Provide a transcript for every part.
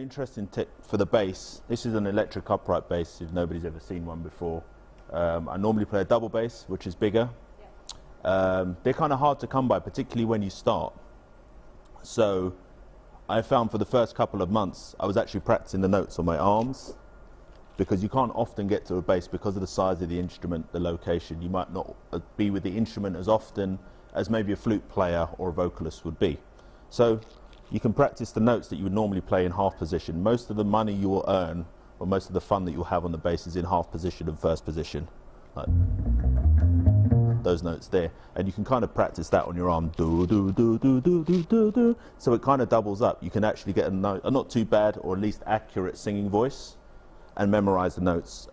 interesting tip for the bass. This is an electric upright bass, if nobody's ever seen one before. I normally play a double bass, which is bigger. They're kind of hard to come by, particularly when you start. So I found for the first couple of months, I was actually practicing the notes on my arms, because you can't often get to a bass because of the size of the instrument, the location. You might not be with the instrument as often as maybe a flute player or a vocalist would be. So you can practice the notes that you would normally play in half position. Most of the money you will earn, or most of the fun that you'll have on the bass, is in half position and first position. Like those notes there. And you can kind of practice that on your arm. Do, do, do, do, do, do, do, do. So it kind of doubles up. You can actually get a not too bad, or at least accurate singing voice, and memorize the notes,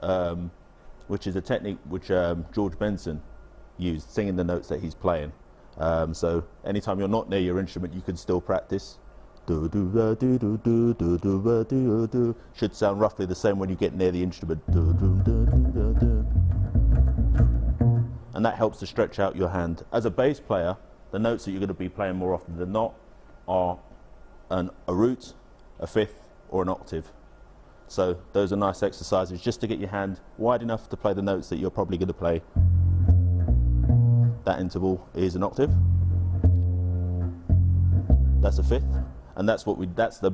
which is a technique which George Benson used, singing the notes that he's playing. So anytime you're not near your instrument, you can still practice. Do, do, do, do, do, do, do, do, do. Should sound roughly the same when you get near the instrument. Do, do, do, do, do. And that helps to stretch out your hand. As a bass player, the notes that you're going to be playing more often than not are a root, a fifth, or an octave. So those are nice exercises just to get your hand wide enough to play the notes that you're probably going to play. That interval is an octave. That's a fifth, and that's the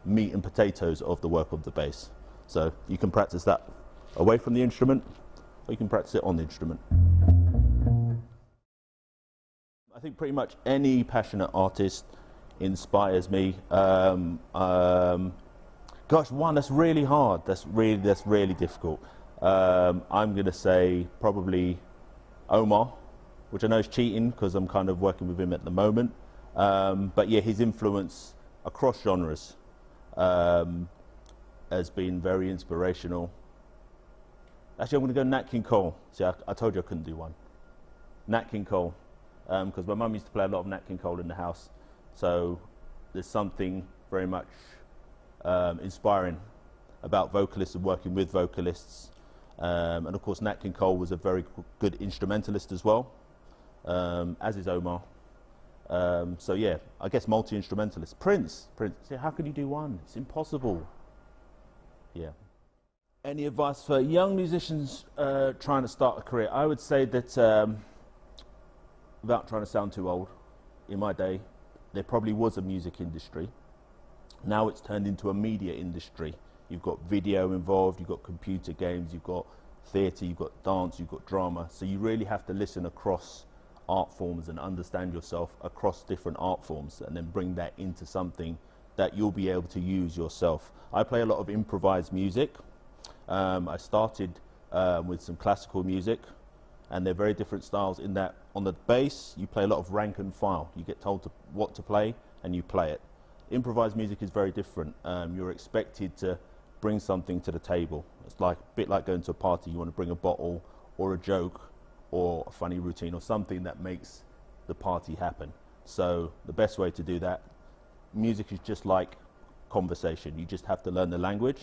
meat and potatoes of the work of the bass. So you can practice that away from the instrument, or you can practice it on the instrument. I think pretty much any passionate artist inspires me. Gosh, one that's really hard. That's really difficult. I'm going to say probably Omar, which I know is cheating because I'm kind of working with him at the moment. But yeah, his influence across genres has been very inspirational. Actually, I'm going to go Nat King Cole. See, I told you I couldn't do one. Nat King Cole, because my mum used to play a lot of Nat King Cole in the house. So there's something very much inspiring about vocalists and working with vocalists. And of course, Nat King Cole was a very good instrumentalist as well, as is Omar. So yeah, I guess multi-instrumentalist. Prince, see, how can you do one? It's impossible. Yeah. Any advice for young musicians trying to start a career? I would say that, without trying to sound too old, in my day, there probably was a music industry. Now it's turned into a media industry. You've got video involved, you've got computer games, you've got theatre, you've got dance, you've got drama. So you really have to listen across art forms and understand yourself across different art forms, and then bring that into something that you'll be able to use yourself. I play a lot of improvised music. I started with some classical music, and they're very different styles in that on the bass you play a lot of rank and file. You get told what to play and you play it. Improvised music is very different. You're expected to bring something to the table. It's like a bit like going to a party. You want to bring a bottle or a joke or a funny routine or something that makes the party happen. So the best way to do that, music is just like conversation. You just have to learn the language.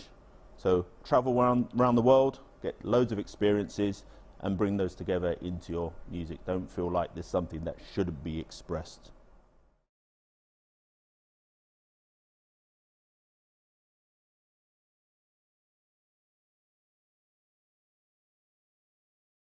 So travel around the world, get loads of experiences, and bring those together into your music. Don't feel like there's something that shouldn't be expressed.